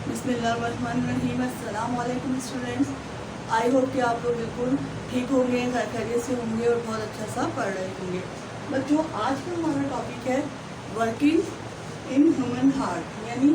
बिस्मिल्लाहिर्रहमानिर्रहीम। अस्सलाम वालेकुम स्टूडेंट्स। आई होप कि आप लोग बिल्कुल ठीक होंगे, खैरियत से होंगे और बहुत अच्छा सा पढ़ रहे होंगे। बच्चों, आज का हमारा टॉपिक है वर्किंग इन ह्यूमन हार्ट, यानी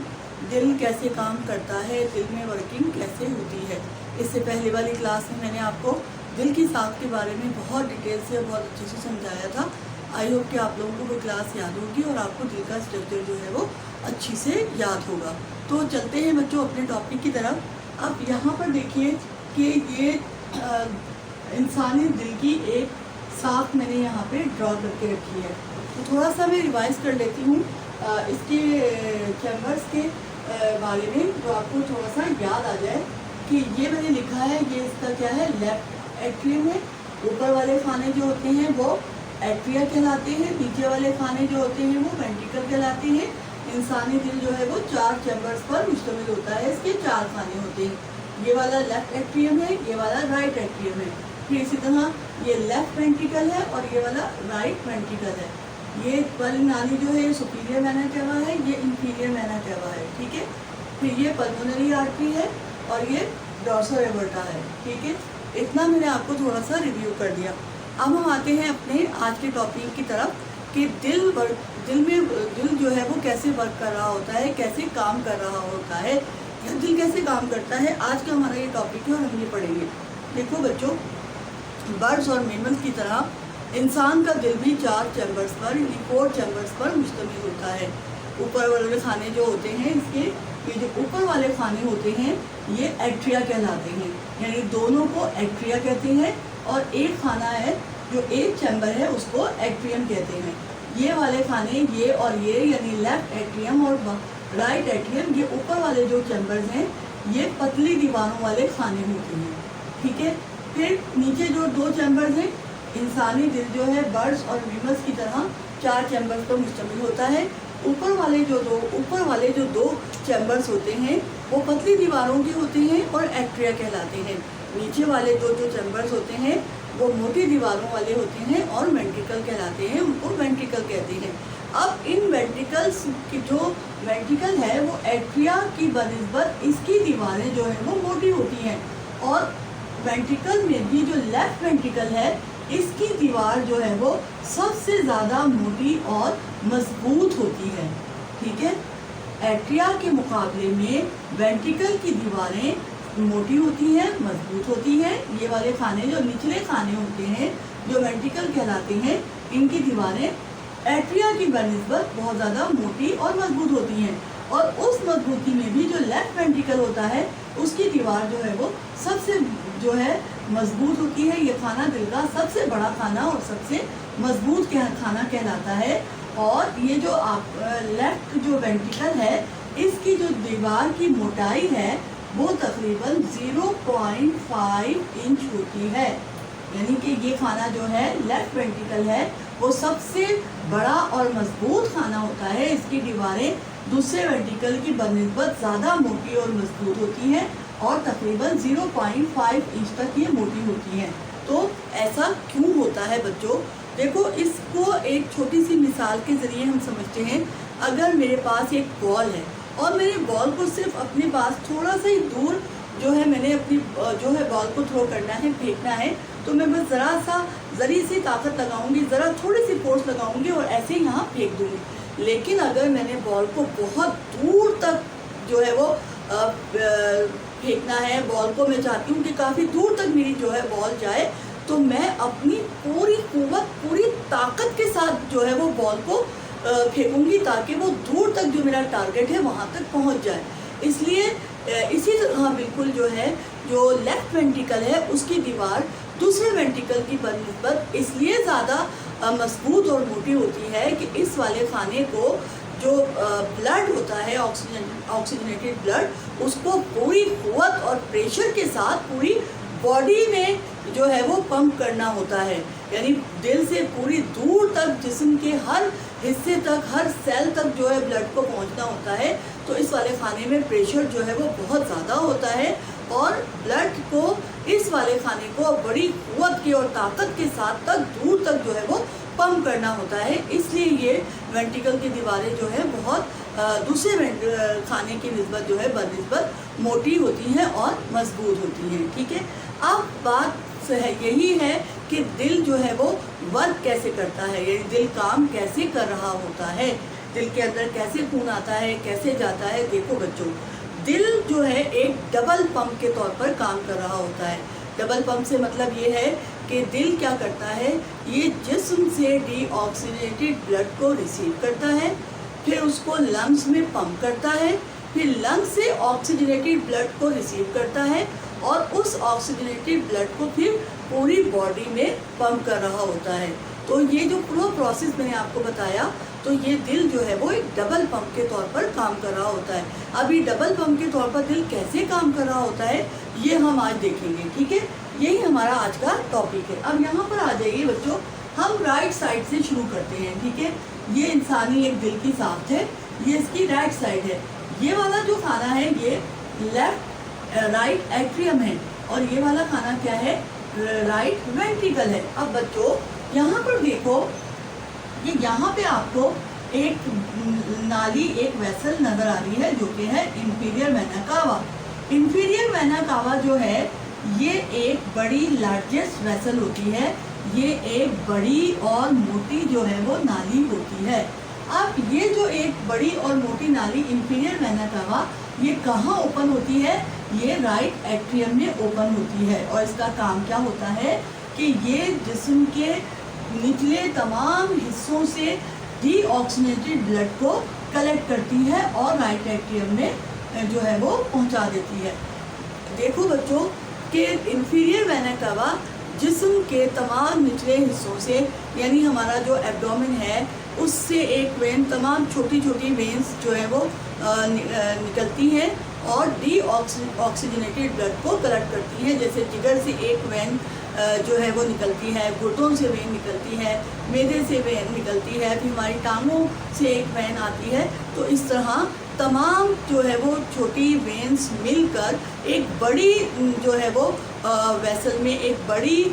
दिल कैसे काम करता है, दिल में वर्किंग कैसे होती है। इससे पहले वाली क्लास में मैंने आपको दिल की साख के बारे में बहुत डिटेल से और बहुत अच्छे से समझाया था। आई होप कि आप लोगों को वो क्लास याद होगी और आपको दिल का स्ट्रक्चर जो है वो अच्छी से याद होगा। तो चलते हैं बच्चों अपने टॉपिक की तरफ। अब यहाँ पर देखिए कि ये इंसानी दिल की एक साख मैंने यहाँ पे ड्रॉ करके रखी है। तो थोड़ा सा मैं रिवाइज कर लेती हूँ इसके चैम्बर्स के बारे में, तो आपको थोड़ा सा याद आ जाए कि ये मैंने लिखा है, ये इसका क्या है, लेफ्ट एट्रियम है। ऊपर वाले खाने जो होते हैं वो एट्रिया कहलाते हैं, नीचे वाले खाने जो होते हैं वो वेंट्रिकल कहलाते हैं। इंसानी दिल जो है वो 4 चैम्बर्स पर मुश्तमिल होता है, इसके 4 खाने होते हैं। ये वाला लेफ्ट एट्रियम है, ये वाला राइट एट्रियम है, फिर इसी तरह ये लेफ्ट वेंट्रिकल है और ये वाला राइट वेंट्रिकल है। ये वाली नाली जो है ये सुपीरियर वेना कैवा है, ये इंफीरियर वेना कैवा है, ठीक है। फिर ये पल्मोनरी आर्टरी है और ये डॉर्सल एवर्टा है, ठीक है। इतना मैंने आपको थोड़ा सा रिव्यू कर दिया। अब हम आते हैं अपने आज के टॉपिक की तरफ कि दिल जो है वो कैसे वर्क कर रहा होता है, कैसे काम कर रहा होता है, या दिल कैसे काम करता है। आज का हमारा ये टॉपिक है और हम ये पढ़ेंगे। देखो बच्चों, बर्ड्स और मेमल्स की तरह इंसान का दिल भी 4 चैम्बर्स पर, 4 चैम्बर्स पर मुश्तमिल होता है। ऊपर वाले खाने जो होते हैं इसके, ये जो ऊपर वाले खाने होते हैं ये एट्रिया कहलाते हैं, यानी दोनों को एट्रिया कहते हैं। और एक खाना है जो एक चैम्बर है उसको एट्रियम कहते हैं। ये वाले खाने, ये और ये, यानी लेफ्ट एट्रियम और राइट एट्रियम, ये ऊपर वाले जो चैम्बर्स हैं ये पतली दीवारों वाले खाने होते हैं, ठीक है। फिर नीचे जो 2 चैम्बर्स हैं, इंसानी दिल जो है बर्ड्स और मेमल्स की तरह 4 चैम्बर्स पर मुश्तमिल होता है। ऊपर वाले जो दो चैम्बर्स होते हैं वो पतली दीवारों के होते हैं और एट्रिया कहलाते हैं। नीचे वाले जो चैम्बर्स होते हैं वो मोटी दीवारों वाले होते हैं और वेंट्रिकल कहलाते हैं, उनको वेंट्रिकल कहते हैं। अब इन वेंट्रिकल्स की जो वेंट्रिकल है वो एट्रिया की बनिस्बत इसकी दीवारें जो है वो मोटी होती हैं, और वेंट्रिकल में भी जो लेफ्ट वेंट्रिकल है इसकी दीवार जो है वो सबसे ज़्यादा मोटी और मजबूत होती है, ठीक है। एट्रिया के मुकाबले में वेंट्रिकल की दीवारें मोटी होती हैं, मजबूत होती हैं। ये वाले खाने जो निचले खाने होते हैं जो वेंट्रिकल कहलाते हैं, इनकी दीवारें एट्रिया की बनिस्बत बहुत ज़्यादा मोटी और मजबूत होती हैं। और उस मजबूती में भी जो लेफ्ट वेंट्रिकल होता है उसकी दीवार जो है वो सबसे जो है मजबूत होती है। ये खाना दिल का सबसे बड़ा खाना और सबसे मजबूत खाना कहलाता है। और ये जो लेफ्ट जो वेंट्रिकल है इसकी जो दीवार की मोटाई है वो तकरीबन 0.5 इंच होती है, यानी कि ये खाना जो है लेफ्ट वेंट्रिकल है वो सबसे बड़ा और मजबूत खाना होता है। इसकी दीवारें दूसरे वेंट्रिकल की बनिस्बत ज़्यादा मोटी और मजबूत होती हैं और तकरीबन 0.5 इंच तक ये मोटी होती हैं। तो ऐसा क्यों होता है बच्चों? देखो, इसको एक छोटी सी मिसाल के ज़रिए हम समझते हैं। अगर मेरे पास एक बॉल है और मेरे बॉल को सिर्फ अपने पास थोड़ा सा ही दूर जो है मैंने अपनी जो है बॉल को थ्रो करना है, फेंकना है, तो मैं बस ज़री सी ताकत लगाऊंगी, ज़रा थोड़ी सी फोर्स लगाऊंगी और ऐसे ही यहाँ फेंक दूंगी। लेकिन अगर मैंने बॉल को बहुत दूर तक जो है वो फेंकना है, बॉल को मैं चाहती हूँ कि काफ़ी दूर तक मेरी जो है बॉल जाए, तो मैं अपनी पूरी कुव्वत, पूरी ताकत के साथ जो है वो बॉल को फेंकूंगी ताकि वो दूर तक जो मेरा टारगेट है वहाँ तक पहुँच जाए। इसलिए इसी तरह बिल्कुल जो है जो लेफ्ट वेंट्रिकल है उसकी दीवार दूसरे वेंट्रिकल की बनिस्बत इसलिए ज़्यादा मजबूत और मोटी होती है कि इस वाले खाने को जो ब्लड होता है, ऑक्सीजनेटेड ब्लड, उसको पूरी कुव्वत और प्रेशर के साथ पूरी बॉडी में जो है वो पंप करना होता है। यानी दिल से पूरी दूर तक जिस्म के हर हिस्से तक, हर सेल तक जो है ब्लड को पहुंचना होता है। तो इस वाले खाने में प्रेशर जो है वो बहुत ज़्यादा होता है और ब्लड को, इस वाले खाने को बड़ी कुव्वत की और ताकत के साथ तक दूर तक जो है वो पंप करना होता है। इसलिए ये वेंट्रिकल की दीवारें जो है बहुत दूसरे खाने की निस्बत जो है बनिस्बत मोटी होती हैं और मजबूत होती हैं। ठीक है, अब बात यही है कि दिल जो है वो वर्क कैसे करता है, ये दिल काम कैसे कर रहा होता है, दिल के अंदर कैसे खून आता है, कैसे जाता है। देखो बच्चों, दिल जो है एक डबल पंप के तौर पर काम कर रहा होता है। डबल पंप से मतलब ये है कि दिल क्या करता है, ये जिस्म से डीऑक्सीजनेटेड ब्लड को रिसीव करता है, फिर उसको लंग्स में पंप करता है, फिर लंग्स से ऑक्सीजनेटेड ब्लड को रिसीव करता है और उस ऑक्सीजनेटेड ब्लड को फिर पूरी बॉडी में पंप कर रहा होता है। तो ये जो पूरा प्रोसेस मैंने आपको बताया, तो ये दिल जो है वो एक डबल पंप के तौर पर काम कर रहा होता है। अभी डबल पंप के तौर पर दिल कैसे काम कर रहा होता है ये हम आज देखेंगे। ठीक है, यही हमारा आज का टॉपिक है। अब यहाँ पर आ जाइए बच्चों, हम राइट साइड से शुरू करते हैं। ठीक है, ये इंसानी एक दिल की साफ्त है, ये इसकी राइट साइड है। ये वाला जो खाना है ये राइट एट्रियम है और ये वाला खाना क्या है, राइट वेंट्रिकल है। अब बच्चों यहाँ पर देखो, ये यहाँ पे आपको एक नाली, एक वेसल नज़र आ रही है जो कि है inferior vena cava. Inferior vena cava जो है ये एक बड़ी लार्जेस्ट वेसल होती है, ये एक बड़ी और मोटी जो है वो नाली होती है। अब ये जो एक बड़ी और मोटी नाली इंफीरियर वेना कावा ये कहाँ ओपन होती है, ये राइट एट्रियम में ओपन होती है। और इसका काम क्या होता है कि ये जिस्म के निचले तमाम हिस्सों से डीऑक्सीजनेटेड ब्लड को कलेक्ट करती है और राइट एट्रियम में जो है वो पहुंचा देती है। देखो बच्चों कि इंफीरियर वेना कावा जिस्म के तमाम निचले हिस्सों से, यानी हमारा जो एब्डोमेन है उससे एक वेन, तमाम छोटी छोटी वेन्स जो है वो निकलती हैं और डीऑक्सीजनेटेड ब्लड को कलेक्ट करती हैं। जैसे जिगर से एक वेन जो है वो निकलती है, घुटनों से वेन निकलती है, मैदे से वेन निकलती है, फिर हमारी टांगों से एक वेन आती है। तो इस तरह तमाम जो है वो छोटी वेन्स मिलकर एक बड़ी जो है वो वेसल में, एक बड़ी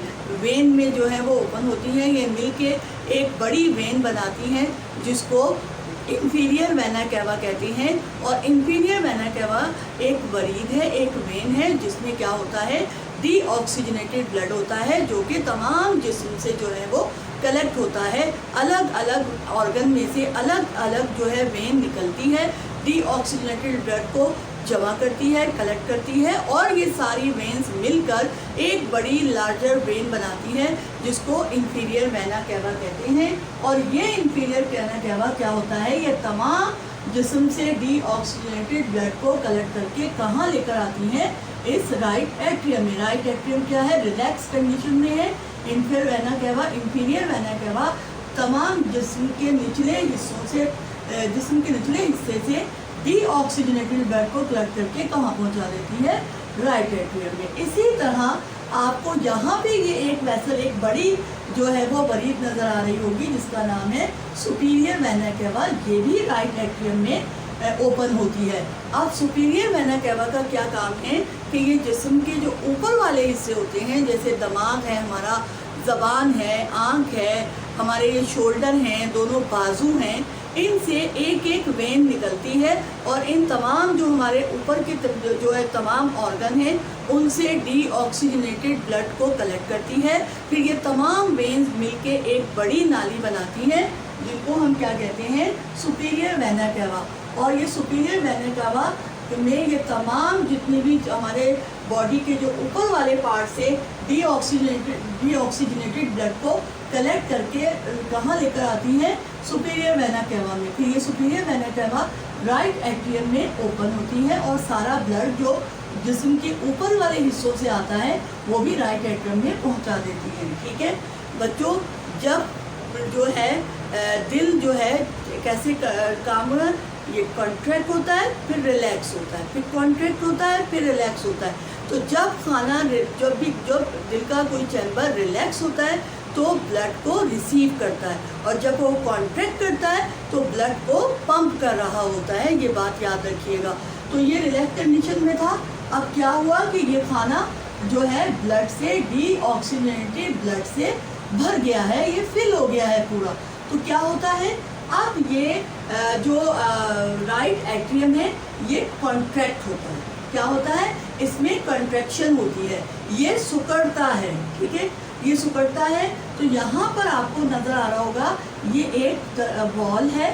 वेन में जो है वो ओपन होती हैं। ये मिलके एक बड़ी वेन बनाती हैं जिसको इंफीरियर वेना कावा कहते हैं। और इंफीरियर वेना कावा एक वरीद है, एक वेन है जिसमें क्या होता है, डीऑक्सीजनेटेड ब्लड होता है जो कि तमाम जिस्म से जो है वो कलेक्ट होता है। अलग अलग ऑर्गन में से अलग अलग जो है वेन निकलती है, डीऑक्सीजनेटेड ब्लड को जमा करती है, कलेक्ट करती है और ये सारी वेन्स मिलकर एक बड़ी लार्जर वेन बनाती है जिसको इंफीरियर वेना कावा कहते हैं। और ये इंफीरियर वेना कावा क्या होता है, ये तमाम जिस्म से डीऑक्सीजनेटेड ब्लड को कलेक्ट करके कहाँ लेकर आती हैं, इस राइट एट्रियम में। राइट एट्रियम क्या है, रिलैक्स कंडीशन में है। इंफीरियर वेना कावा तमाम जिस्म के निचले हिस्सों से, जिस्म के निचले हिस्से से डीऑक्सीजनेटेड ब्लड को कलेक्ट करके कहाँ पहुँचा देती है, राइट एट्रियम में। इसी तरह आपको यहाँ पे ये एक वेसल, एक बड़ी जो है वो वरीद नज़र आ रही होगी जिसका नाम है सुपीरियर वेना कावा, ये भी राइट एट्रियम में ओपन होती है। अब सुपीरियर वेना कावा का क्या काम है कि ये जिस्म के जो ऊपर वाले हिस्से होते हैं, जैसे दिमाग है हमारा, ज़बान है, आँख है, हमारे ये शोल्डर हैं, दोनों बाजू हैं, इनसे एक एक वेन निकलती है और इन तमाम जो हमारे ऊपर के जो है तमाम ऑर्गन हैं उनसे डीऑक्सीजनेटेड ब्लड को कलेक्ट करती है। फिर ये तमाम वेन्स मिलके एक बड़ी नाली बनाती हैं जिनको हम क्या कहते हैं, सुपीरियर वेना कावा। और ये सुपीरियर वेना कावा में ये तमाम जितनी भी हमारे बॉडी के जो ऊपर वाले पार्ट से डीऑक्सीजनेटेड ब्लड को कलेक्ट करके कहाँ लेकर आती हैं, सुपीरियर वेना कावा में। फिर ये superior vena cava right atrium में ओपन होती है और सारा ब्लड जो जिस्म के ऊपर वाले हिस्सों से आता है वो भी राइट एट्रियम में पहुंचा देती है। ठीक है बच्चों, जब जो है दिल जो है कैसे काम, ये कॉन्ट्रैक्ट होता है फिर रिलैक्स होता है, फिर कॉन्ट्रैक्ट होता है फिर रिलैक्स होता है। तो जब खाना जब दिल का कोई चैम्बर रिलैक्स होता है तो ब्लड को रिसीव करता है और जब वो कॉन्ट्रैक्ट करता है तो ब्लड को पंप कर रहा होता है। ये बात याद रखिएगा। तो ये रिलैक्स कंडीशन में था। अब क्या हुआ कि ये खाना जो है ब्लड से, डीऑक्सीजनेटेड ब्लड से भर गया है, ये फिल हो गया है पूरा। तो क्या होता है अब ये जो राइट एट्रियम है ये कॉन्ट्रैक्ट होता है। क्या होता है? इसमें कॉन्ट्रैक्शन होती है, ये सिकुड़ता है। ठीक है, ये सिकुड़ता है। तो यहाँ पर आपको नजर आ रहा होगा ये एक वॉल है।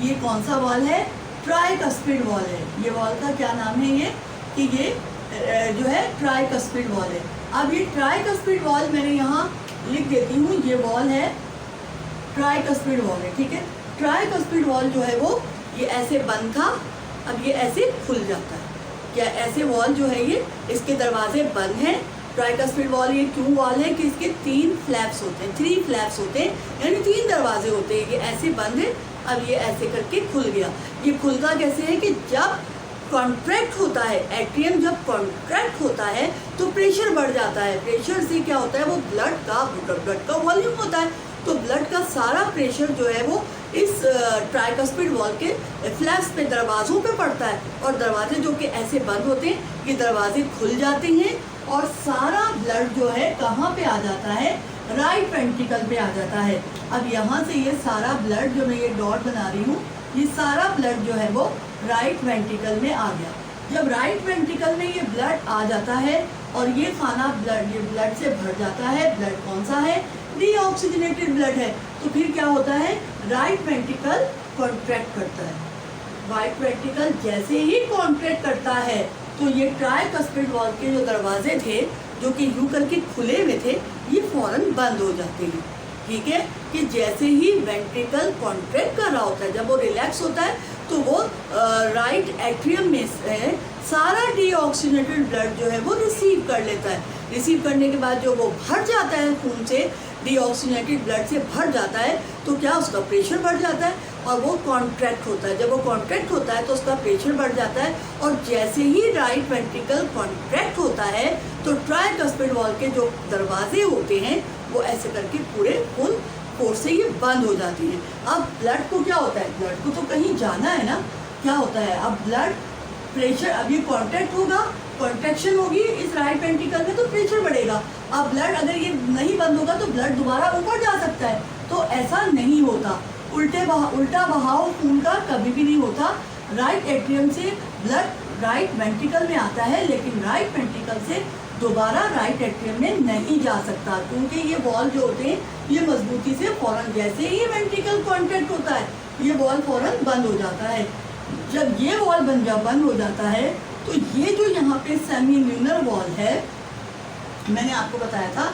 ये कौन सा वॉल है? ट्राइकस्पिड वॉल है। ये वॉल का क्या नाम है? ये कि ये जो है ट्राइकस्पिड वॉल है। अब ये ट्राइकस्पिड वॉल मैंने यहाँ लिख देती हूँ, ये वॉल है ट्राइकस्पिड वॉल है। ठीक है, ट्राइकस्पिड वॉल जो है वो ये ऐसे बंद था, अब ये ऐसे खुल जाता है। क्या ऐसे वॉल जो है ये इसके दरवाजे बंद हैं। ट्राइकस्पिड वॉल ये क्यों वॉल है कि इसके 3 फ्लैप्स होते हैं, 3 फ्लैप्स होते हैं, यानी 3 दरवाजे होते हैं। ये ऐसे बंद है, अब ये ऐसे करके खुल गया। ये खुलता कैसे है कि जब कॉन्ट्रैक्ट होता है, एट्रियम जब कॉन्ट्रैक्ट होता है तो प्रेशर बढ़ जाता है। प्रेशर से क्या होता है? वो ब्लड का वॉल्यूम होता है, तो ब्लड का सारा प्रेशर जो है वो इस ट्राइकस्पिड वॉल के फ्लैप्स पे, दरवाज़ों पे पड़ता है, और दरवाजे जो कि ऐसे बंद होते हैं, ये दरवाजे खुल जाते हैं और सारा ब्लड जो है कहाँ पे आ जाता है? राइट वेंट्रिकल पे आ जाता है। अब यहाँ से ये सारा ब्लड जो मैं ये डॉट बना रही हूँ, ये सारा ब्लड जो है वो राइट वेंट्रिकल में आ गया। जब राइट वेंट्रिकल में ये ब्लड आ जाता है और ये खाना ब्लड, ये ब्लड से भर जाता है। ब्लड कौन सा है? डीऑक्सीजनेटेड ब्लड है। तो फिर क्या होता है? राइट वेंट्रिकल कॉन्ट्रैक्ट करता है। राइट वेंट्रिकल जैसे ही कॉन्ट्रैक्ट करता है तो ये ट्राइकस्पिड वॉल के जो दरवाजे थे जो कि यूं करके खुले हुए थे, ये फौरन बंद हो जाते हैं। ठीक है, कि जैसे ही वेंट्रिकल कॉन्ट्रैक्ट कर रहा होता है, जब वो रिलैक्स होता है तो वो राइट एट्रियम में से सारा डीऑक्सीजनेटेड ब्लड जो है वो रिसीव कर लेता है। रिसीव करने के बाद जो वो भर जाता है खून से, डीऑक्सीजनेटेड ब्लड से भर जाता है, तो क्या उसका प्रेशर बढ़ जाता है और वो कॉन्ट्रैक्ट होता है। जब वो कॉन्ट्रैक्ट होता है तो उसका प्रेशर बढ़ जाता है, और जैसे ही राइट वेंट्रिकल कॉन्ट्रैक्ट होता है तो ट्राइकस्पिड वॉल के जो दरवाजे होते हैं वो ऐसे करके पूरे फुल फोर्स से ये बंद हो जाती हैं। अब ब्लड को क्या होता है? ब्लड को तो कहीं जाना है ना। क्या होता है? अब ब्लड प्रेशर, अब ये कॉन्ट्रैक्ट होगा, कॉन्ट्रैक्शन होगी इस राइट वेंट्रिकल में, तो प्रेशर बढ़ेगा। अब ब्लड अगर ये नहीं बंद होगा तो ब्लड दोबारा ऊपर जा सकता है, तो ऐसा नहीं होता। उल्टा बहाव खून का कभी भी नहीं होता। राइट एट्रियम से ब्लड राइट वेंट्रिकल में आता है, लेकिन राइट वेंट्रिकल से दोबारा राइट एट्रियम में नहीं जा सकता, क्योंकि ये वॉल जो होते हैं ये मजबूती से फौरन, जैसे ही वेंट्रिकल कॉन्ट्रैक्ट होता है ये वॉल फौरन बंद हो जाता है। जब ये वॉल बंद हो जाता है तो ये जो यहाँ पे सेमील्यूनर वॉल है, मैंने आपको बताया था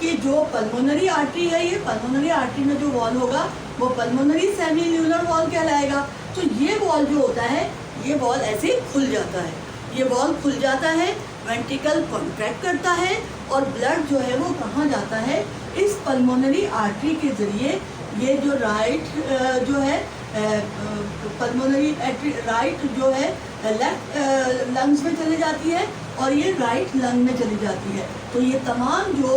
कि जो पल्मोनरी आर्टरी है, ये पल्मोनरी आर्टरी में जो वॉल होगा वो पल्मोनरी सेमील्यूनर वॉल कहलाएगा। तो ये वॉल जो होता है ये वॉल ऐसे खुल जाता है। ये वॉल खुल जाता है, वेंट्रिकल कॉन्ट्रैक्ट करता है और ब्लड जो है वो कहाँ जाता है? इस पल्मोनरी आर्टरी के ज़रिए। ये जो राइट जो है पल्मोनरी राइट जो है लेफ्ट लंग्स में चली जाती है और ये राइट लंग में चली जाती है। तो ये तमाम जो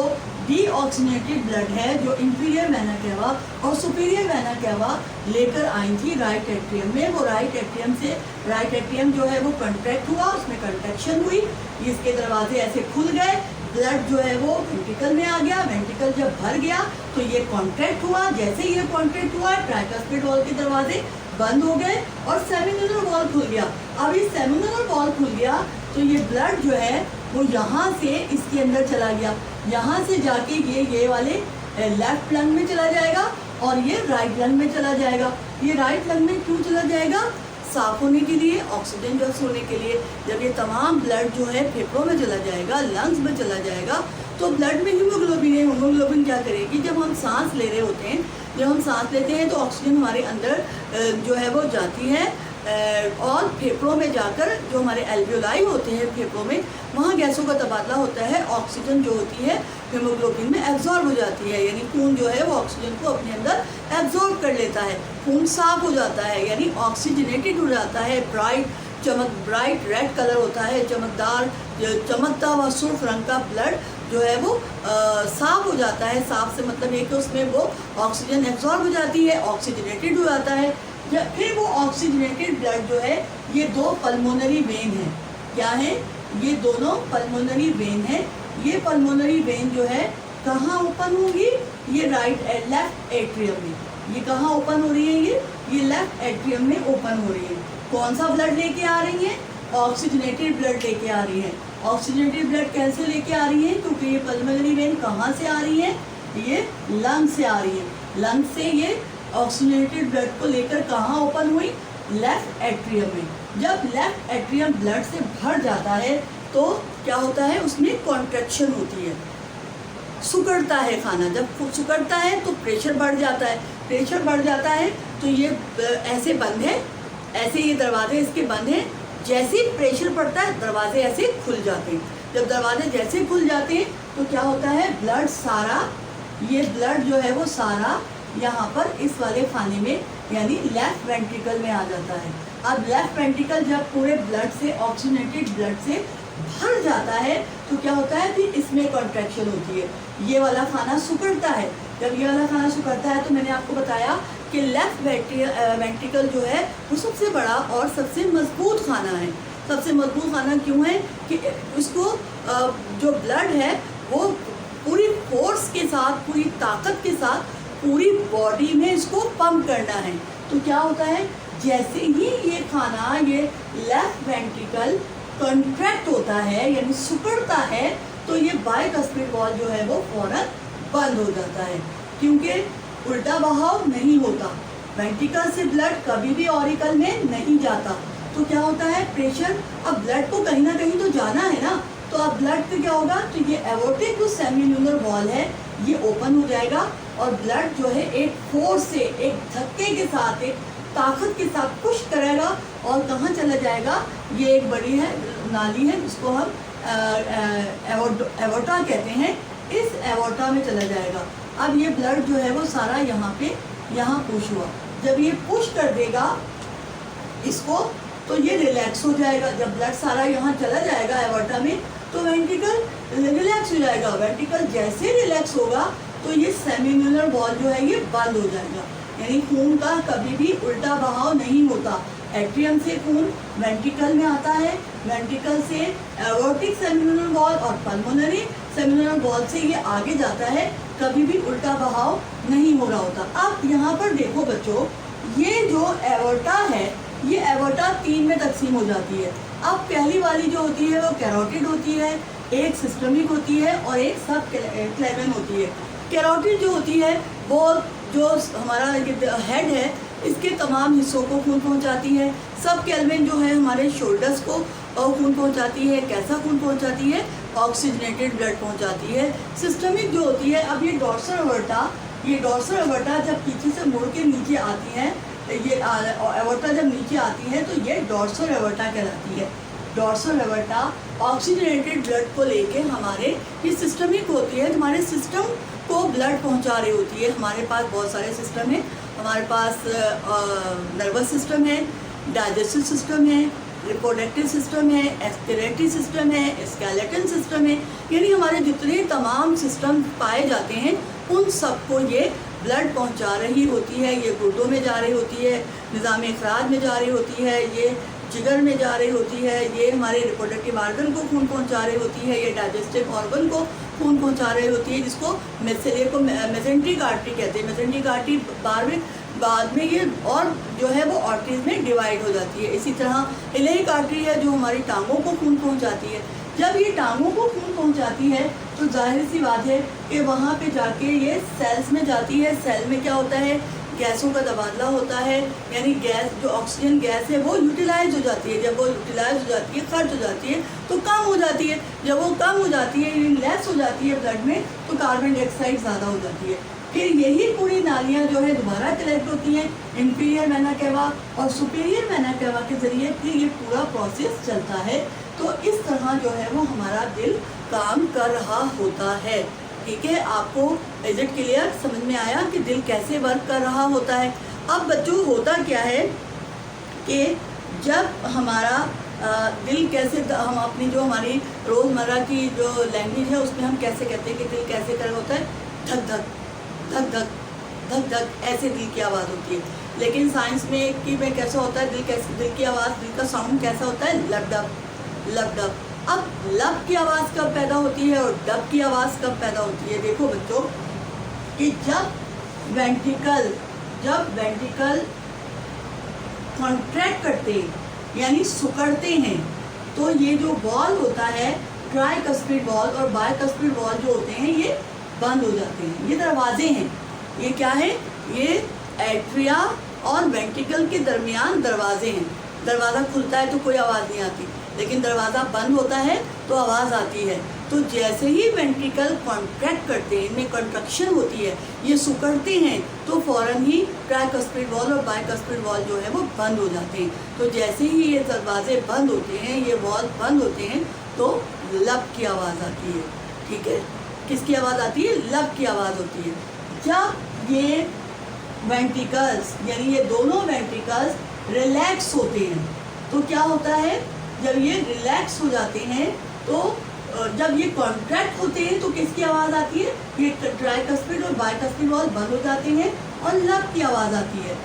डीऑक्सीजनेटेड ब्लड है जो इंफीरियर वेना केवा और सुपीरियर वेना केवा लेकर आई थी राइट एट्रियम में, वो राइट एट्रियम से, राइट एट्रियम जो है वो कॉन्ट्रैक्ट हुआ, उसमें कंट्रैक्शन हुई, इसके दरवाजे ऐसे खुल गए, ब्लड जो है वो वेंट्रिकल में आ गया। वेंट्रिकल जब भर गया तो ये कॉन्ट्रैक्ट हुआ। जैसे ही ये कॉन्ट्रैक्ट हुआ ट्राइकस्पिड वॉल के दरवाजे बंद हो गए और सेमिनल वॉल खुल गया। अब ये सेमिनल वॉल खुल गया तो ये ब्लड जो है वो यहाँ से इसके अंदर चला गया, यहाँ से जाके ये वाले लेफ्ट लंग में चला जाएगा और ये राइट लंग में चला जाएगा। ये राइट लंग में क्यों चला जाएगा? साफ होने के लिए, ऑक्सीजन जस्ट होने के लिए। जब ये तमाम ब्लड जो है फेफड़ों में चला जाएगा, लंग्स में चला जाएगा, तो ब्लड में हीमोग्लोबिन है। हीमोग्लोबिन क्या करेगी? जब हम सांस ले रहे होते हैं, जब हम सांस लेते हैं तो ऑक्सीजन हमारे अंदर जो है वो जाती है और फेफड़ों में जाकर जो हमारे एल्वियोलाई होते हैं फेफड़ों में, वहाँ गैसों का तबादला होता है। ऑक्सीजन जो होती है हीमोग्लोबिन में एब्जॉर्ब हो जाती है, यानी खून जो है वो ऑक्सीजन को अपने अंदर एब्जॉर्ब कर लेता है, खून साफ हो जाता है, यानी ऑक्सीजनेटेड हो जाता है। ब्राइट रेड कलर होता है, चमकता हुआ सुर्ख रंग का ब्लड जो है वो साफ हो जाता है। साफ से मतलब ये कि उसमें वो ऑक्सीजन एब्जॉर्ब हो जाती है, ऑक्सीजनेटेड हो जाता है। फिर वो ऑक्सीजनेटेड ब्लड जो है, ये दो पल्मोनरी वेन है। क्या है? ये दोनों पल्मोनरी वेन है। ये पल्मोनरी वेन जो है कहाँ ओपन होंगी? ये लेफ्ट एट्रियम में। ये कहाँ ओपन हो रही है? ये लेफ्ट एट्रियम में ओपन हो रही है। कौन सा ब्लड लेके आ रही है? ऑक्सीजनेटेड ब्लड लेके आ रही है। ऑक्सीजनेटेड ब्लड कैसे लेके आ रही है? क्योंकि ये पल्मोनरी वेन कहाँ से आ रही है? ये लंग से आ रही है। लंग से ये ऑक्सीजनेटेड ब्लड को लेकर कहाँ ओपन हुई? लेफ्ट एट्रियम में। जब लेफ्ट एट्रियम ब्लड से भर जाता है तो क्या होता है? उसमें कॉन्ट्रैक्शन होती है, सिकुड़ता है खाना। जब सिकुड़ता है तो प्रेशर बढ़ जाता है। प्रेशर बढ़ जाता है तो ये ऐसे बंद है, ऐसे ये दरवाजे इसके बंद हैं। जैसे ही प्रेशर पड़ता है दरवाजे ऐसे खुल जाते हैं। जब दरवाजे जैसे खुल जाते हैं तो क्या होता है? ब्लड सारा, ये ब्लड जो है वो सारा यहाँ पर इस वाले खाने में यानी लेफ्ट वेंट्रिकल में आ जाता है। अब लेफ्ट वेंट्रिकल जब पूरे ब्लड से, ऑक्सीजनेटेड ब्लड से भर जाता है तो क्या होता है? फिर इसमें कॉन्ट्रैक्शन होती है। ये वाला खाना सिकुड़ता है। जब ये वाला खाना सिकुड़ता है तो मैंने आपको बताया कि लेफ्ट वेंट्रिकल जो है वो सबसे बड़ा और सबसे मजबूत खाना है। सबसे मजबूत खाना क्यों है? कि उसको जो ब्लड है वो पूरी फोर्स के साथ, पूरी ताकत के साथ पूरी बॉडी में इसको पंप करना है। तो क्या होता है? जैसे ही ये खाना, ये लेफ्ट वेंट्रिकल कॉन्ट्रैक्ट होता है यानी सिकुड़ता है तो ये बाइकस्पिड वॉल जो है वो फौरन बंद हो जाता है, क्योंकि उल्टा बहाव नहीं होता। वेंट्रिकल से ब्लड कभी भी ऑरिकल में नहीं जाता। तो क्या होता है? प्रेशर, अब ब्लड को कहीं ना कहीं तो जाना है ना, तो अब ब्लड का क्या होगा? तो ये एवोर्टिक जो सेमिन्यूलर वॉल है ये ओपन हो जाएगा और ब्लड जो है एक फोर्स से, एक धक्के के साथ, एक ताकत के साथ पुश करेगा और कहाँ चला जाएगा? ये एक बड़ी है नाली है जिसको हम एवोर्टा कहते हैं। इस एवोर्टा में चला जाएगा। अब ये ब्लड जो है वो सारा यहाँ पुश हुआ। जब ये पुश कर देगा इसको तो ये रिलैक्स हो जाएगा। जब ब्लड सारा यहाँ चला जाएगा एवोर्टा में तो वेंट्रिकल रिलैक्स हो जाएगा। वेंट्रिकल जैसे रिलैक्स होगा तो ये सेमिन्यूलर वॉल जो है ये बंद हो जाएगा, यानी खून का कभी भी उल्टा बहाव नहीं होता। एट्रियम से खून वेंट्रिकल में आता है, वेंट्रिकल से एवोर्टिक सेमिन्यूलर वॉल और पल्मोनरी सेमिन्यूलर वॉल से ये आगे जाता है। कभी भी उल्टा बहाव नहीं हो रहा होता। अब यहाँ पर देखो बच्चों, ये जो एवोर्टा है ये एवोर्टा 3 में तकसीम हो जाती है। अब पहली वाली जो होती है वो कैरोटिड होती है, एक सिस्टमिक होती है और एक सब क्लेवन होती है। कैरोटिड जो होती है वो जो हमारा हेड है इसके तमाम हिस्सों को खून पहुंचाती है। सब क्लेवन जो है हमारे शोल्डर्स को खून पहुंचाती है। कैसा खून पहुंचाती है? ऑक्सीजनेटेड ब्लड पहुंचाती है। सिस्टमिक जो होती है, अब ये डॉर्सल एवोर्टा, ये डॉर्सल एवोर्टा जब पीछे से मुड़ के नीचे आती है, ये एवोर्टा जब नीचे आती है तो ये डॉर्सल एवोर्टा कहलाती है। डॉर्सल एवोर्टा ऑक्सीजनेटेड ब्लड को लेके हमारे, ये सिस्टमिक होती है, हमारे सिस्टम को ब्लड पहुंचा रही होती है। हमारे पास बहुत सारे सिस्टम हैं। हमारे पास नर्वस सिस्टम है, डाइजेस्टिव सिस्टम है, रिप्रोडक्टिव सिस्टम है, एक्सक्रीटरी सिस्टम है, स्केलेटन सिस्टम है, यानी हमारे जितने तमाम सिस्टम पाए जाते हैं उन सबको ये ब्लड पहुंचा रही होती है। ये गुर्दों में जा रही होती है, निज़ाम इखराज में जा रही होती है, ये जिगर में जा रही होती है, ये हमारे रिप्रोडक्टिव आर्गन को खून पहुंचा रही होती है, ये डाइजेस्टिव ऑर्गन को खून पहुंचा रही होती है, जिसको मेसेलिया को मेसेंट्रिक आर्टरी कहते हैं। मेसेंट्रिक आर्टरी बाद में ये और जो है वो आर्टरीज में डिवाइड हो जाती है। इसी तरह इलेइक आर्टरी है जो हमारी टांगों को खून पहुंचाती है। जब ये टांगों को खून पहुंचाती है तो जाहिर सी बात है कि वहाँ पे जाके ये सेल्स में जाती है। सेल में क्या होता है? गैसों का तबादला होता है, यानी गैस, जो ऑक्सीजन गैस है वो यूटिलाइज हो जाती है। जब वो यूटिलाइज हो जाती है, खर्च हो जाती है तो कम हो जाती है। जब वो कम हो जाती है, लेस हो जाती है ब्लड में, तो कार्बन डाइऑक्साइड ज़्यादा हो जाती है। फिर यही पूरी नालियाँ जो है दोबारा कलेक्ट होती हैं इंफीरियर वेना केवा और सुपीरियर वेना केवा के ज़रिए। फिर ये पूरा प्रोसेस चलता है। तो इस तरह जो है वो हमारा दिल काम कर रहा होता है। ठीक है, आपको इज इट क्लियर? समझ में आया कि दिल कैसे वर्क कर रहा होता है? अब बच्चों होता क्या है कि जब हमारा दिल कैसे, हम अपनी जो हमारी रोज़मर्रा की जो लैंग्वेज है उसमें हम कैसे कहते हैं कि दिल कैसे कर होता है? धक धक धक धक धक धक, ऐसे दिल की आवाज़ होती है। लेकिन साइंस में कि में कैसा होता है दिल, कैसे दिल की आवाज़, दिल का साउंड कैसा होता है? लब डब लब डब। अब लब की आवाज़ कब पैदा होती है और डब की आवाज़ कब पैदा होती है? देखो बच्चों कि जब वेंट्रिकल जब वेंट्रिकल कॉन्ट्रैक्ट करते हैं यानी सिकुड़ते हैं तो ये जो वॉल होता है ट्राइकस्पिड वॉल और बाइकस्पिड वॉल जो होते हैं ये बंद हो जाते हैं। ये दरवाजे हैं, ये क्या है, ये एट्रिया और वेंट्रिकल के दरमियान दरवाजे हैं। दरवाज़ा खुलता है तो कोई आवाज़ नहीं आती, लेकिन दरवाज़ा बंद होता है तो आवाज़ आती है। तो जैसे ही वेंट्रिकल कॉन्ट्रैक्ट करते हैं, इनमें कंट्रक्शन होती है, ये सिकुड़ते हैं तो फ़ौरन ही ट्राइकस्पिड वॉल और बाइकस्पिड वॉल जो है वो बंद हो जाते हैं। तो जैसे ही ये दरवाजे बंद होते हैं, ये वॉल बंद होते हैं तो लब की आवाज़ आती है। ठीक है, किसकी आवाज़ आती है, लब की आवाज़ होती है। जब ये वेंट्रिकल्स यानी ये दोनों वेंट्रिकल्स रिलैक्स होते हैं तो क्या होता है, जब ये रिलैक्स हो जाते हैं तो जब ये कॉन्ट्रैक्ट होते हैं तो किसकी आवाज़ आती है, ये ट्राइकस्पिड और बाइकस्पिड वॉल बंद हो जाते हैं और लब की आवाज़ आती है।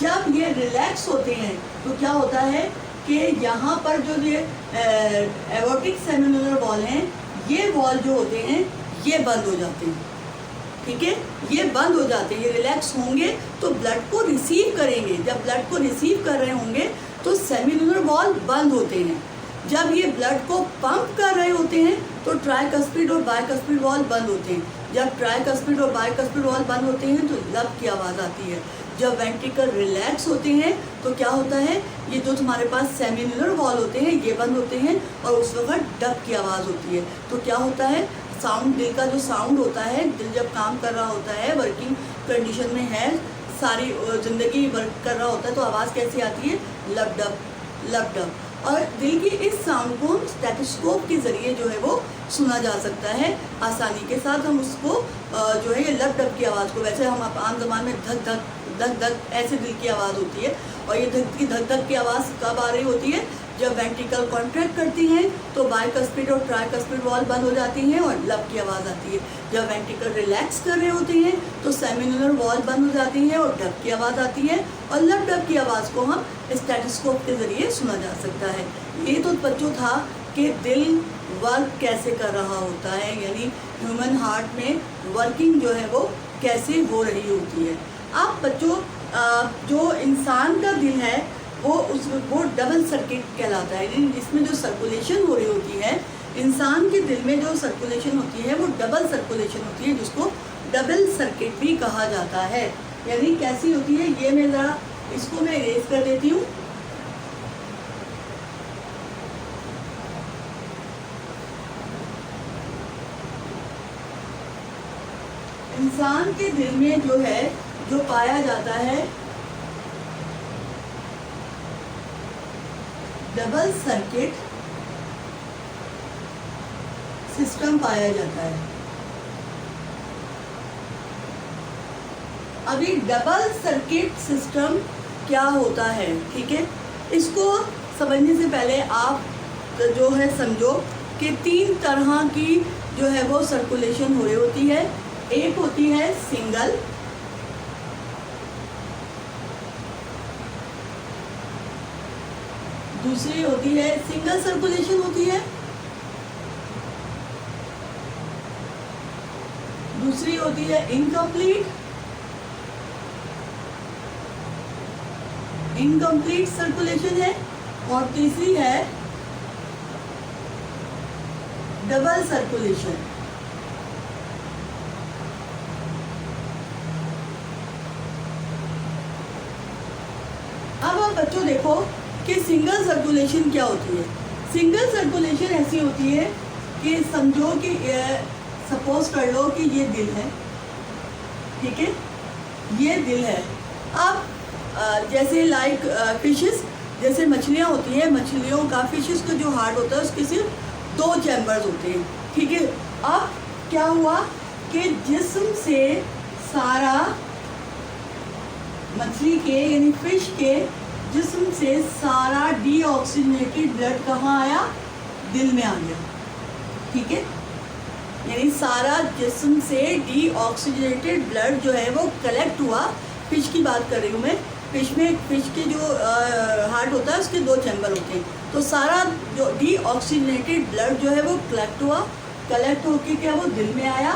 जब ये रिलैक्स होते हैं तो क्या होता है कि यहाँ पर जो ये एवोटिक सेमिनुलर वॉल हैं, ये वॉल जो होते हैं ये बंद हो जाते हैं। ठीक है, ये बंद हो जाते हैं, ये रिलैक्स होंगे तो ब्लड को रिसीव करेंगे। जब ब्लड को रिसीव कर रहे होंगे तो सेमिनुलर वॉल बंद होते हैं। जब ये ब्लड को पंप कर रहे होते हैं तो ट्राइकस्पिड और बाइकस्पिड वॉल बंद होते हैं। जब ट्राइकस्पिड और बाइकस्पिड वॉल बंद होते हैं तो लब की आवाज़ आती है। जब वेंट्रिकल रिलैक्स होते हैं तो क्या होता है, ये जो तुम्हारे पास सेमिनुलर वॉल होते हैं ये बंद होते हैं और उस वक्त डब की आवाज़ होती है। तो क्या होता है, साउंड, दिल का जो साउंड होता है, दिल जब काम कर रहा होता है, वर्किंग कंडीशन में है, सारी ज़िंदगी वर्क कर रहा होता है तो आवाज़ कैसी आती है, लब डब लब डब। और दिल की इस साउंड को स्टेथोस्कोप के ज़रिए जो है वो सुना जा सकता है आसानी के साथ। हम उसको जो है ये लब डब की आवाज़ को, वैसे हम आम ज़बान में धक धक धक धक ऐसे दिल की आवाज़ होती है, और ये धक धक की आवाज़ कब आ रही होती है, जब वेंट्रिकल कॉन्ट्रैक्ट करती हैं तो बाइकस्पिड और ट्राइकस्पिड वॉल बंद हो जाती हैं और लब की आवाज़ आती है। जब वेंट्रिकल रिलैक्स कर रहे होते हैं तो सेमिनुलर वॉल बंद हो जाती है और डब की आवाज़ आती है, और लब डब की आवाज़ को हम स्टेथोस्कोप के ज़रिए सुना जा सकता है। ये तो बच्चों था कि दिल वर्क कैसे कर रहा होता है, यानी ह्यूमन हार्ट में वर्किंग जो है वो कैसे हो रही होती है। अब बच्चों जो इंसान का दिल है वो डबल सर्किट कहलाता है, यानी इसमें जो सर्कुलेशन हो रही होती है, इंसान के दिल में जो सर्कुलेशन होती है वो डबल सर्कुलेशन होती है, जिसको डबल सर्किट भी कहा जाता है। यानी कैसी होती है, ये मैं ज़रा इसको मैं इरेज कर देती हूँ। इंसान के दिल में जो है, जो पाया जाता है डबल सर्किट सिस्टम पाया जाता है। अभी डबल सर्किट सिस्टम क्या होता है, ठीक है, इसको समझने से पहले आप जो है समझो कि 3 तरह की जो है वो सर्कुलेशन हो रही होती है। एक होती है सिंगल, दूसरी होती है सिंगल सर्कुलेशन होती है, दूसरी होती है इनकम्प्लीट सर्कुलेशन है, और तीसरी है डबल सर्कुलेशन। अब आप बच्चों देखो कि सिंगल सर्कुलेशन क्या होती है। सिंगल सर्कुलेशन ऐसी होती है कि समझो कि सपोज कर लो कि ये दिल है, ठीक है, ये दिल है। अब जैसे लाइक फिशेस, जैसे मछलियाँ होती हैं, मछलियों का, फिशेस का जो हार्ट होता है उसके सिर्फ 2 चैम्बर्स होते हैं, ठीक है। अब क्या हुआ कि जिस्म से सारा मछली के यानी फिश के जिस्म से सारा डीऑक्सीजनेटेड ब्लड कहाँ आया, दिल में आ गया, ठीक है। यानी सारा जिस्म से डीऑक्सीजनेटेड ब्लड जो है वो कलेक्ट हुआ। फिश की बात कर रही हूँ मैं, फिश के जो हार्ट होता है उसके 2 चैम्बर होते हैं, तो सारा जो डीऑक्सीजनेटेड ब्लड जो है वो कलेक्ट होके क्या वो दिल में आया।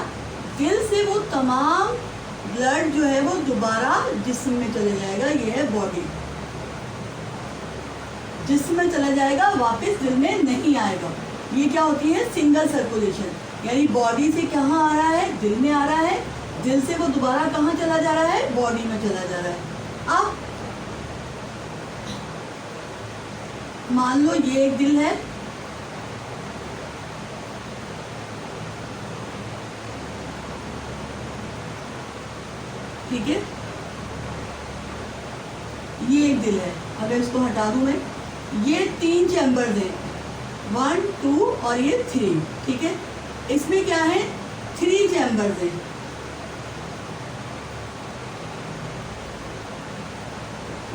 दिल से वो तमाम ब्लड जो है वो दोबारा जिस्म में चले जाएगा, ये है बॉडी, जिस्म में चला जाएगा, वापस दिल में नहीं आएगा। ये क्या होती है? सिंगल सर्कुलेशन, यानी बॉडी से कहाँ आ रहा है? दिल में आ रहा है, दिल से वो दोबारा कहाँ चला जा रहा है? बॉडी में चला जा रहा है। अब मान लो ये एक दिल है, ठीक है, ये एक दिल है। अगर इसको हटा दूं मैं, ये 3 चैम्बर्स हैं, 1, 2 और ये 3, ठीक है। इसमें क्या है? 3 चैम्बर्स हैं।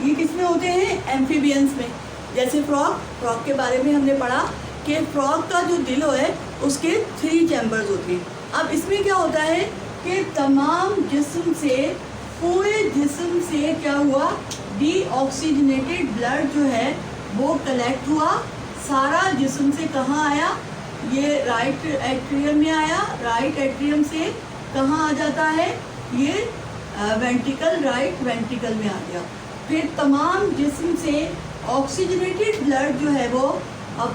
ये किसमें होते हैं? एम्फीबियंस में। जैसे फ्रॉग के बारे में हमने पढ़ा कि फ्रॉग का जो दिल है उसके 3 चैम्बर्स होते हैं। अब इसमें क्या होता है कि तमाम जिस्म से, पूरे जिस्म से क्या हुआ? डीऑक्सीजनेटेड ब्लड जो है वो कलेक्ट हुआ, सारा जिस्म से कहाँ आया? ये राइट एट्रियम में आया, राइट एट्रियम से कहाँ आ जाता है? ये वेंट्रिकल, राइट वेंट्रिकल में आ गया। फिर तमाम जिस्म से ऑक्सीजनेटेड ब्लड जो है वो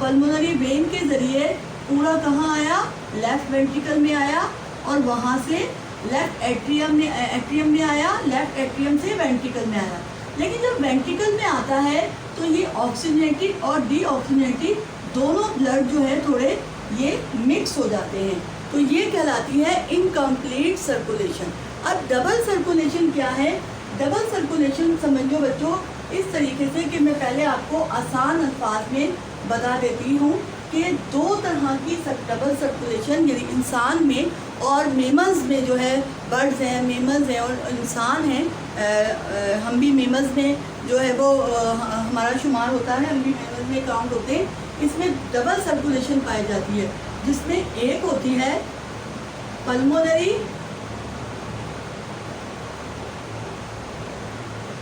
पल्मोनरी वेन के ज़रिए पूरा कहाँ आया? लेफ्ट वेंट्रिकल में आया, और वहाँ से लेफ्ट एट्रियम में आया, लेफ्ट एट्रियम से वेंट्रिकल में आया। लेकिन जब वेंट्रिकल में आता है तो ये ऑक्सीजनेटेड और डीऑक्सीजनेटेड दोनों ब्लड जो है थोड़े ये मिक्स हो जाते हैं, तो ये कहलाती है इनकम्प्लीट सर्कुलेशन। अब डबल सर्कुलेशन क्या है? डबल सर्कुलेशन समझो बच्चों इस तरीके से कि मैं पहले आपको आसान अल्फाज में बता देती हूँ कि 2 तरह की डबल सर्कुलेशन, यानी इंसान में और मेमल्स में जो है, बर्ड्स हैं, मेमल्स हैं और इंसान हैं, हम भी मेमल्स में जो है वो हमारा शुमार होता है, हम भी मेमल्स में काउंट होते हैं। इसमें डबल सर्कुलेशन पाई जाती है, जिसमें एक होती है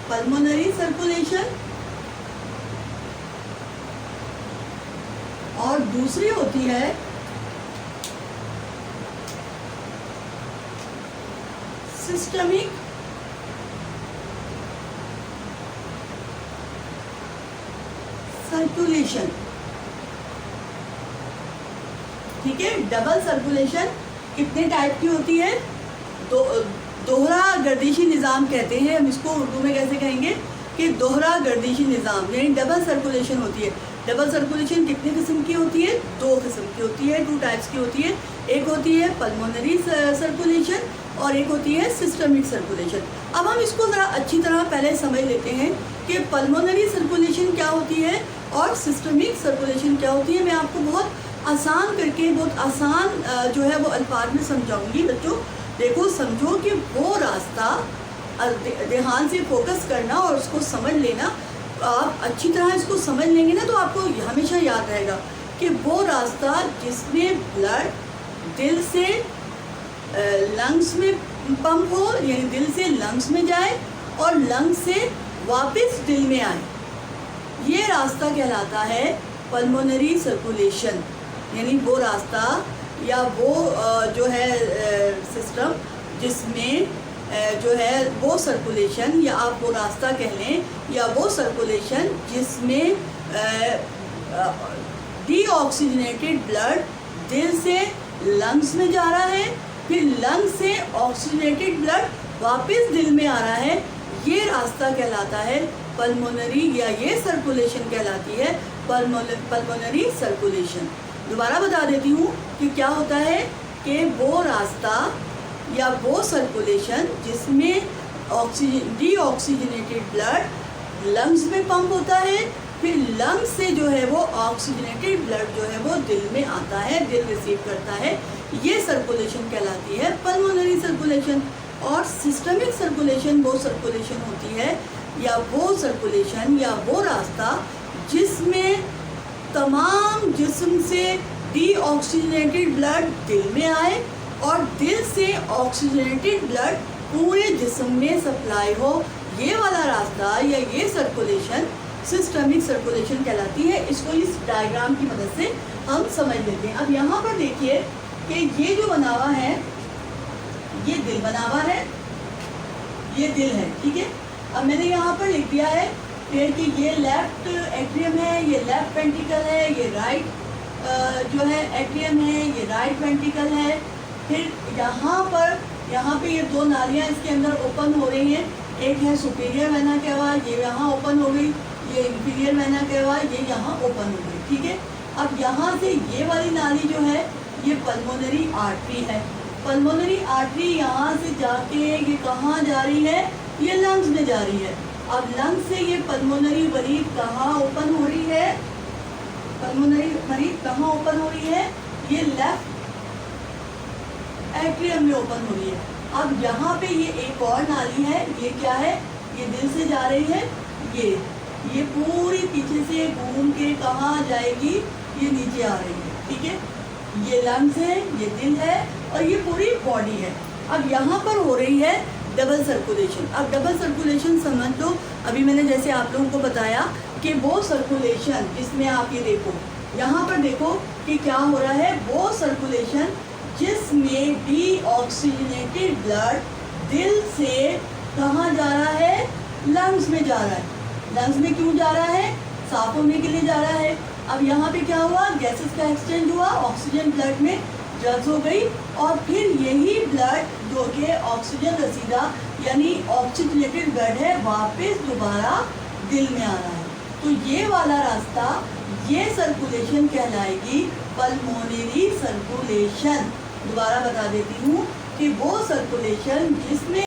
पल्मोनरी सर्कुलेशन और दूसरी होती है सिस्टमिक सर्कुलेशन, ठीक है। डबल सर्कुलेशन कितने टाइप की होती है? दोहरा गर्दिशी निज़ाम कहते हैं हम इसको, उर्दू में कैसे कहेंगे कि दोहरा गर्दिशी निज़ाम, यानी डबल सर्कुलेशन होती है। डबल सर्कुलेशन कितने किस्म की होती है? 2 किस्म की होती है, 2 टाइप्स की होती है। एक होती है पल्मोनरी सर्कुलेशन और एक होती है सिस्टमिक सर्कुलेशन। अब हम इसको ज़रा अच्छी तरह पहले समझ लेते हैं कि पल्मोनरी सर्कुलेशन क्या होती है और सिस्टमिक सर्कुलेशन क्या होती है। मैं आपको बहुत आसान करके, बहुत आसान जो है वो अल्फाज में समझाऊंगी। बच्चों देखो, समझो कि वो रास्ता, ध्यान से फोकस करना और उसको समझ लेना। आप अच्छी तरह इसको समझ लेंगे ना तो आपको हमेशा याद रहेगा कि वो रास्ता जिसमें ब्लड दिल से लंग्स में पंप हो, यानी दिल से लंग्स में जाए और लंग्स से वापस दिल में आए, ये रास्ता कहलाता है पल्मोनरी सर्कुलेशन। यानी वो रास्ता या वो जो है सिस्टम जिसमें जो है वो सर्कुलेशन, या आप वो रास्ता कह लें, या वो सर्कुलेशन जिसमें डीऑक्सीजनेटेड ब्लड दिल से लंग्स में जा रहा है, फिर लंग्स से ऑक्सीजनेटेड ब्लड वापस दिल में आ रहा है, ये रास्ता कहलाता है पल्मोनरी, या ये सर्कुलेशन कहलाती है पल्मोनरी सर्कुलेशन। दोबारा बता देती हूँ कि क्या होता है कि वो रास्ता या वो सर्कुलेशन जिसमें डीऑक्सीजनेटेड ब्लड लंग्स में पंप होता है, फिर लंग्स से जो है वो ऑक्सीजनेटेड ब्लड जो है वो दिल में आता है, दिल रिसीव करता है, ये सर्कुलेशन कहलाती है पल्मोनरी सर्कुलेशन। और सिस्टमिक सर्कुलेशन वो सर्कुलेशन होती है या वो सर्कुलेशन या वो रास्ता जिसमें तमाम जिस्म से डीऑक्सीजनेटेड ब्लड दिल में आए और दिल से ऑक्सीजनेटेड ब्लड पूरे जिस्म में सप्लाई हो, ये वाला रास्ता या ये सर्कुलेशन सिस्टमिक सर्कुलेशन कहलाती है। इसको इस डायग्राम की मदद से हम समझ लेते हैं। अब यहाँ पर देखिए कि ये जो बना हुआ है ये दिल बना हुआ है, ये दिल है, ठीक है। अब मैंने यहाँ पर लिख दिया है कि ये लेफ्ट एट्रियम है, ये लेफ्ट वेंट्रिकल है, ये राइट जो है एट्रियम है, ये राइट वेंट्रिकल है। फिर यहाँ पे ये दो नालियाँ इसके अंदर ओपन हो रही हैं। एक है सुपीरियर वेना केवा, ये यहाँ ओपन हो गई, ये इंफीरियर वेना केवा, ये यहाँ ओपन हो गई, ठीक है। अब यहाँ से ये वाली नाली जो है ये पल्मोनरी आर्टरी है। पल्मोनरी आर्टरी यहाँ से जाके ये कहाँ जा रही है, ये लंग्स में जा रही है। अब लंग्स से ये पल्मोनरी वरीड कहाँ ओपन हो रही है, पल्मोनरी वरीड कहाँ ओपन हो रही है, ये लेफ्ट एट्रियम में ओपन हो रही है। अब यहाँ पे ये एक और नाली है, ये क्या है, ये दिल से जा रही है, ये पूरी पीछे से घूम के कहाँ जाएगी, ये नीचे आ रही है, ठीक है। ये लंग्स है, ये दिल है और ये पूरी बॉडी है। अब यहाँ पर हो रही है डबल सर्कुलेशन। अब डबल सर्कुलेशन समझ लो, अभी मैंने जैसे आप लोगों को बताया कि वो सर्कुलेशन जिसमें आप ये देखो, यहाँ पर देखो कि क्या हो रहा है, वो सर्कुलेशन जिसमें भी ऑक्सीजनेटेड ब्लड दिल से कहाँ जा रहा है, लंग्स में जा रहा है। लंग्स में क्यों जा रहा है, साफ होने के लिए जा रहा है। अब यहाँ पे क्या हुआ, गैसेस का एक्सचेंज हुआ, ऑक्सीजन ब्लड में जज हो गई और फिर यही ब्लड जो कि ऑक्सीजन रसीदा यानी ऑक्सीजनेटेड ब्लड है वापस दोबारा दिल में आ रहा है। तो ये वाला रास्ता, ये सर्कुलेशन कहलाएगी पल्मोनरी सर्कुलेशन। दोबारा बता देती हूँ कि वो सर्कुलेशन जिसमें